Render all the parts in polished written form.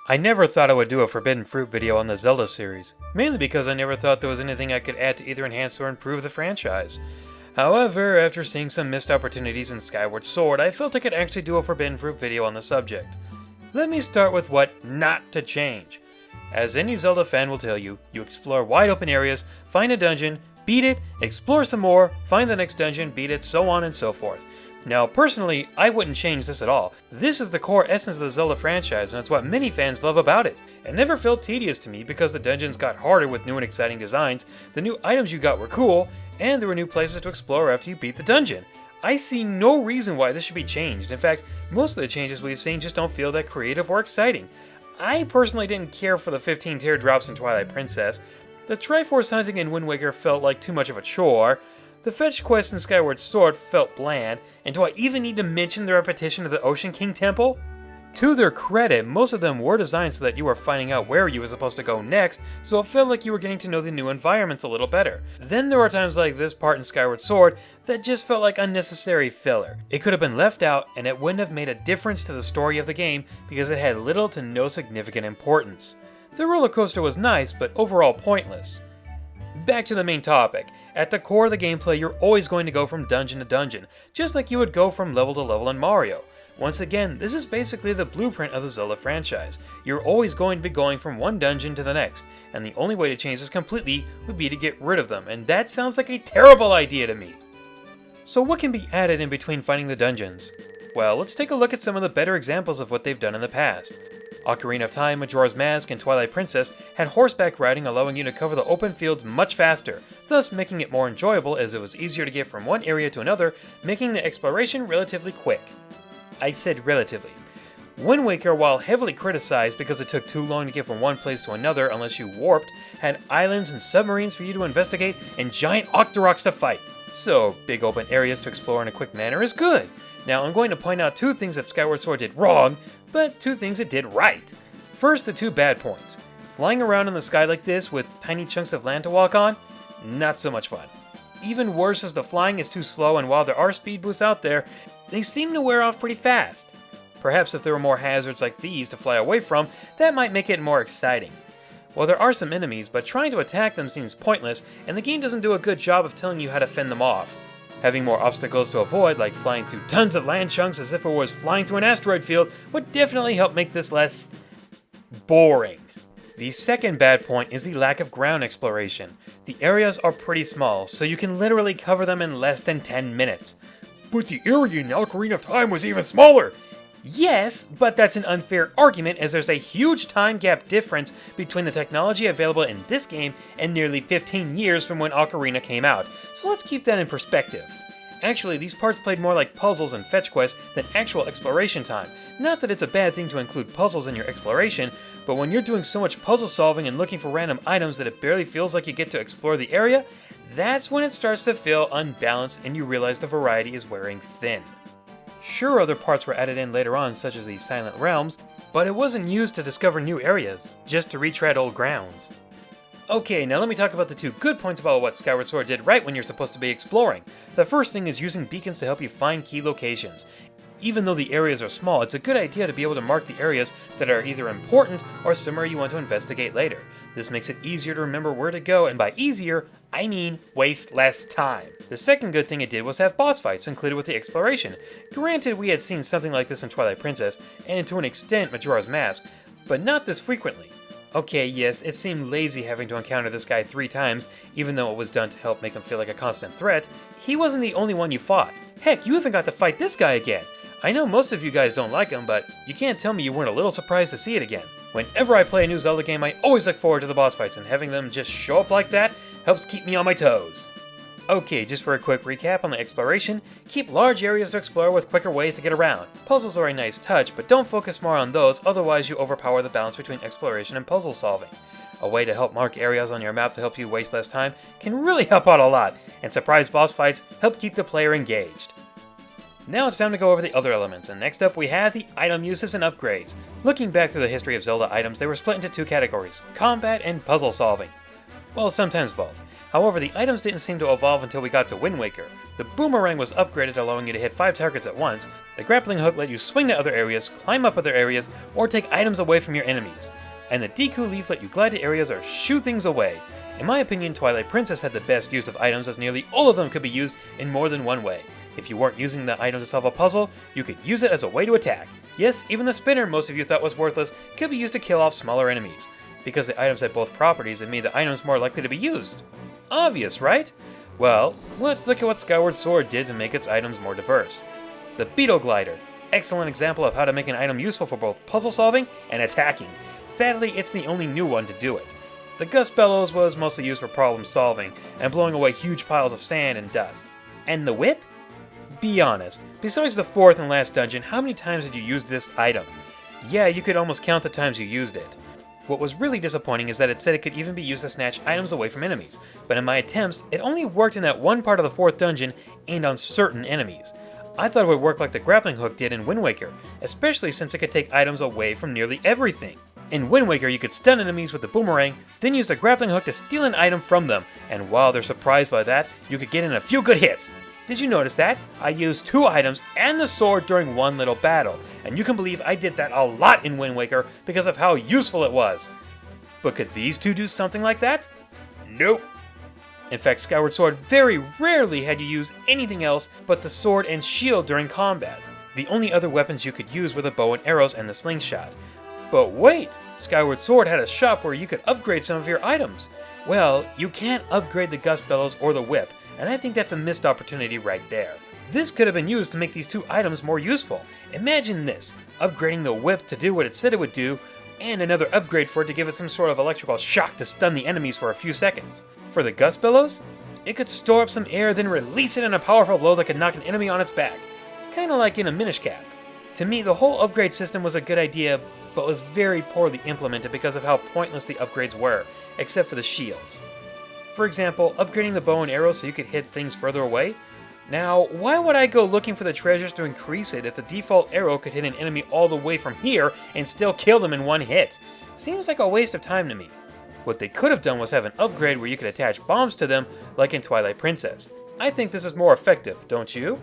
I never thought I would do a Forbidden Fruit video on the Zelda series, mainly because I never thought there was anything I could add to either enhance or improve the franchise. However, after seeing some missed opportunities in Skyward Sword, I felt I could actually do a Forbidden Fruit video on the subject. Let me start with what not to change. As any Zelda fan will tell you, you explore wide open areas, find a dungeon, beat it, explore some more, find the next dungeon, beat it, so on and so forth. Now, personally, I wouldn't change this at all. This is the core essence of the Zelda franchise, and it's what many fans love about it. It never felt tedious to me because the dungeons got harder with new and exciting designs, the new items you got were cool, and there were new places to explore after you beat the dungeon. I see no reason why this should be changed. In fact, most of the changes we've seen just don't feel that creative or exciting. I personally didn't care for the 15 teardrops in Twilight Princess. The Triforce hunting in Wind Waker felt like too much of a chore. The fetch quest in Skyward Sword felt bland, and do I even need to mention the repetition of the Ocean King Temple? To their credit, most of them were designed so that you were finding out where you were supposed to go next, so it felt like you were getting to know the new environments a little better. Then there were times like this part in Skyward Sword that just felt like unnecessary filler. It could have been left out, and it wouldn't have made a difference to the story of the game because it had little to no significant importance. The roller coaster was nice, but overall pointless. Back to the main topic. At the core of the gameplay, you're always going to go from dungeon to dungeon, just like you would go from level to level in Mario. Once again, this is basically the blueprint of the Zelda franchise. You're always going to be going from one dungeon to the next, and the only way to change this completely would be to get rid of them, and that sounds like a terrible idea to me. So what can be added in between fighting the dungeons? Well, let's take a look at some of the better examples of what they've done in the past. Ocarina of Time, Majora's Mask, and Twilight Princess had horseback riding, allowing you to cover the open fields much faster, thus making it more enjoyable as it was easier to get from one area to another, making the exploration relatively quick. I said relatively. Wind Waker, while heavily criticized because it took too long to get from one place to another unless you warped, had islands and submarines for you to investigate and giant Octoroks to fight. So, big open areas to explore in a quick manner is good. Now, I'm going to point out two things that Skyward Sword did wrong, but two things it did right. First, the two bad points. Flying around in the sky like this with tiny chunks of land to walk on? Not so much fun. Even worse is the flying is too slow, and while there are speed boosts out there, they seem to wear off pretty fast. Perhaps if there were more hazards like these to fly away from, that might make it more exciting. Well, there are some enemies, but trying to attack them seems pointless, and the game doesn't do a good job of telling you how to fend them off. Having more obstacles to avoid, like flying through tons of land chunks as if it was flying through an asteroid field, would definitely help make this less boring. The second bad point is the lack of ground exploration. The areas are pretty small, so you can literally cover them in less than 10 minutes. But the area in Ocarina of Time was even smaller! Yes, but that's an unfair argument as there's a huge time gap difference between the technology available in this game and nearly 15 years from when Ocarina came out, so let's keep that in perspective. Actually, these parts played more like puzzles and fetch quests than actual exploration time. Not that it's a bad thing to include puzzles in your exploration, but when you're doing so much puzzle solving and looking for random items that it barely feels like you get to explore the area, that's when it starts to feel unbalanced and you realize the variety is wearing thin. Sure, other parts were added in later on, such as the Silent Realms, but it wasn't used to discover new areas, just to retread old grounds. Okay, now let me talk about the two good points about what Skyward Sword did right when you're supposed to be exploring. The first thing is using beacons to help you find key locations. Even though the areas are small, it's a good idea to be able to mark the areas that are either important or somewhere you want to investigate later. This makes it easier to remember where to go, and by easier, I mean waste less time. The second good thing it did was have boss fights included with the exploration. Granted, we had seen something like this in Twilight Princess, and to an extent Majora's Mask, but not this frequently. Okay, yes, it seemed lazy having to encounter this guy 3 times, even though it was done to help make him feel like a constant threat. He wasn't the only one you fought. Heck, you even got to fight this guy again. I know most of you guys don't like him, but you can't tell me you weren't a little surprised to see it again. Whenever I play a new Zelda game, I always look forward to the boss fights, and having them just show up like that helps keep me on my toes. Okay, just for a quick recap on the exploration, keep large areas to explore with quicker ways to get around. Puzzles are a nice touch, but don't focus more on those, otherwise you overpower the balance between exploration and puzzle solving. A way to help mark areas on your map to help you waste less time can really help out a lot, and surprise boss fights help keep the player engaged. Now it's time to go over the other elements, and next up we have the item uses and upgrades. Looking back through the history of Zelda items, they were split into two categories, combat and puzzle solving. Well, sometimes both. However, the items didn't seem to evolve until we got to Wind Waker. The boomerang was upgraded, allowing you to hit 5 targets at once. The grappling hook let you swing to other areas, climb up other areas, or take items away from your enemies. And the Deku Leaf let you glide to areas or shoot things away. In my opinion, Twilight Princess had the best use of items, as nearly all of them could be used in more than one way. If you weren't using the item to solve a puzzle, you could use it as a way to attack. Yes, even the spinner most of you thought was worthless could be used to kill off smaller enemies. Because the items had both properties, it made the items more likely to be used. Obvious, right? Well, let's look at what Skyward Sword did to make its items more diverse. The Beetle Glider. Excellent example of how to make an item useful for both puzzle solving and attacking. Sadly, it's the only new one to do it. The Gust Bellows was mostly used for problem solving and blowing away huge piles of sand and dust. And the Whip? Be honest, besides the 4th and last dungeon, how many times did you use this item? Yeah, you could almost count the times you used it. What was really disappointing is that it said it could even be used to snatch items away from enemies, but in my attempts, it only worked in that one part of the 4th dungeon and on certain enemies. I thought it would work like the grappling hook did in Wind Waker, especially since it could take items away from nearly everything. In Wind Waker, you could stun enemies with the boomerang, then use the grappling hook to steal an item from them, and while they're surprised by that, you could get in a few good hits. Did you notice that? I used 2 items and the sword during one little battle, and you can believe I did that a lot in Wind Waker because of how useful it was. But could these two do something like that? Nope. In fact, Skyward Sword very rarely had you use anything else but the sword and shield during combat. The only other weapons you could use were the bow and arrows and the slingshot. But wait! Skyward Sword had a shop where you could upgrade some of your items. Well, you can't upgrade the Gust Bellows or the Whip, and I think that's a missed opportunity right there. This could have been used to make these 2 items more useful. Imagine this, upgrading the Whip to do what it said it would do, and another upgrade for it to give it some sort of electrical shock to stun the enemies for a few seconds. For the Gust Bellows, it could store up some air, then release it in a powerful blow that could knock an enemy on its back. Kinda like in a Minish Cap. To me, the whole upgrade system was a good idea, but was very poorly implemented because of how pointless the upgrades were, except for the shields. For example, upgrading the bow and arrow so you could hit things further away. Now, why would I go looking for the treasures to increase it if the default arrow could hit an enemy all the way from here and still kill them in one hit? Seems like a waste of time to me. What they could have done was have an upgrade where you could attach bombs to them, like in Twilight Princess. I think this is more effective, don't you?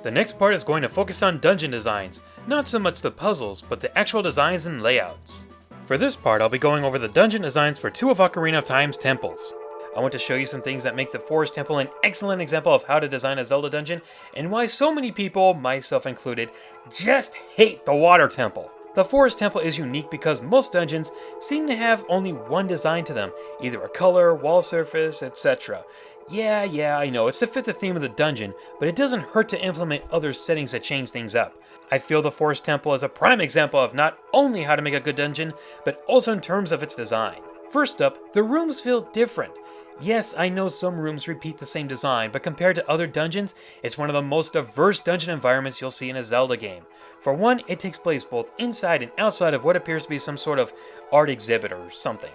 The next part is going to focus on dungeon designs, not so much the puzzles, but the actual designs and layouts. For this part, I'll be going over the dungeon designs for 2 of Ocarina of Time's temples. I want to show you some things that make the Forest Temple an excellent example of how to design a Zelda dungeon, and why so many people, myself included, just hate the Water Temple. The Forest Temple is unique because most dungeons seem to have only one design to them, either a color, wall surface, etc. Yeah, I know, it's to fit the theme of the dungeon, but it doesn't hurt to implement other settings that change things up. I feel the Forest Temple is a prime example of not only how to make a good dungeon, but also in terms of its design. First up, the rooms feel different. Yes, I know some rooms repeat the same design, but compared to other dungeons, it's one of the most diverse dungeon environments you'll see in a Zelda game. For one, it takes place both inside and outside of what appears to be some sort of art exhibit or something.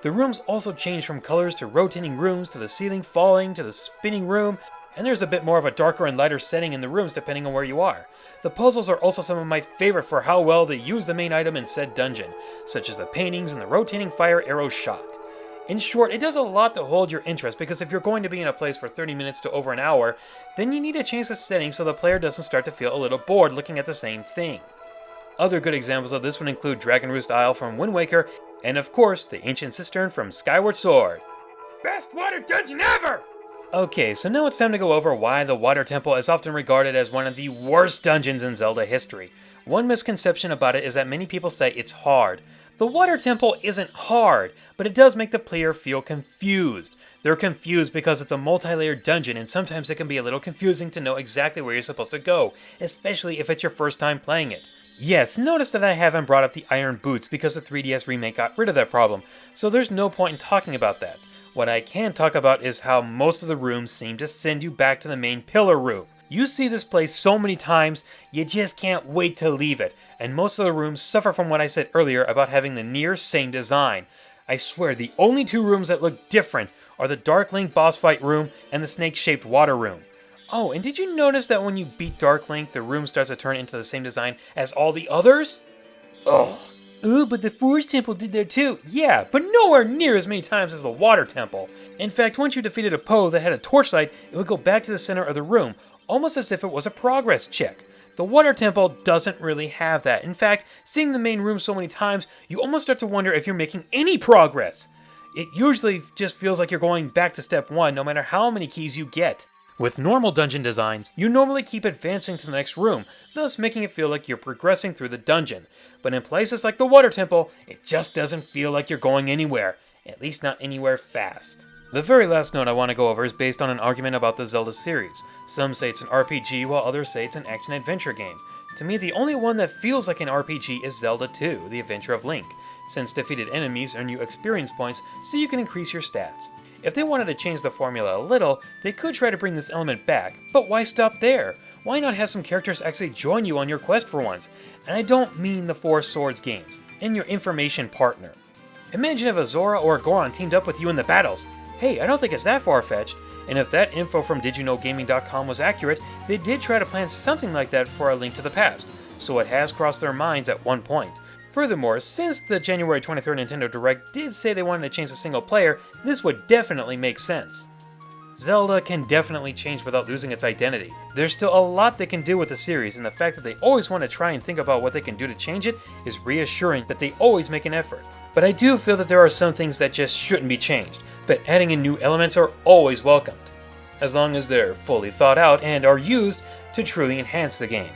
The rooms also change from colors to rotating rooms to the ceiling falling to the spinning room, and there's a bit more of a darker and lighter setting in the rooms depending on where you are. The puzzles are also some of my favorite for how well they use the main item in said dungeon, such as the paintings and the rotating fire arrow shot. In short, it does a lot to hold your interest, because if you're going to be in a place for 30 minutes to over an hour, then you need to change the settings so the player doesn't start to feel a little bored looking at the same thing. Other good examples of this would include Dragon Roost Isle from Wind Waker, and of course, the Ancient Cistern from Skyward Sword. Best water dungeon ever! Okay, so now it's time to go over why the Water Temple is often regarded as one of the worst dungeons in Zelda history. One misconception about it is that many people say it's hard. The Water Temple isn't hard, but it does make the player feel confused. They're confused because it's a multi-layered dungeon, and sometimes it can be a little confusing to know exactly where you're supposed to go, especially if it's your first time playing it. Yes, notice that I haven't brought up the Iron Boots because the 3DS remake got rid of that problem, so there's no point in talking about that. What I can talk about is how most of the rooms seem to send you back to the main pillar room. You see this place so many times, you just can't wait to leave it, and most of the rooms suffer from what I said earlier about having the near same design. I swear, the only 2 rooms that look different are the Dark Link boss fight room and the snake-shaped water room. Oh, and did you notice that when you beat Dark Link, the room starts to turn into the same design as all the others? Ugh, Oh, but the Forge Temple did that too. Yeah, but nowhere near as many times as the Water Temple. In fact, once you defeated a Poe that had a torchlight, it would go back to the center of the room, almost as if it was a progress check. The Water Temple doesn't really have that. In fact, seeing the main room so many times, you almost start to wonder if you're making any progress. It usually just feels like you're going back to step 1 no matter how many keys you get. With normal dungeon designs, you normally keep advancing to the next room, thus making it feel like you're progressing through the dungeon. But in places like the Water Temple, it just doesn't feel like you're going anywhere, at least not anywhere fast. The very last note I want to go over is based on an argument about the Zelda series. Some say it's an RPG, while others say it's an action-adventure game. To me, the only one that feels like an RPG is Zelda 2, The Adventure of Link, since defeated enemies earn you experience points so you can increase your stats. If they wanted to change the formula a little, they could try to bring this element back, but why stop there? Why not have some characters actually join you on your quest for once? And I don't mean the Four Swords games, and your information partner. Imagine if a Zora or a Goron teamed up with you in the battles. Hey, I don't think it's that far-fetched, and if that info from DidYouKnowGaming.com was accurate, they did try to plan something like that for A Link to the Past, so it has crossed their minds at one point. Furthermore, since the January 23rd Nintendo Direct did say they wanted to change the single player, this would definitely make sense. Zelda can definitely change without losing its identity. There's still a lot they can do with the series, and the fact that they always want to try and think about what they can do to change it is reassuring that they always make an effort. But I do feel that there are some things that just shouldn't be changed, but adding in new elements are always welcomed, as long as they're fully thought out and are used to truly enhance the game.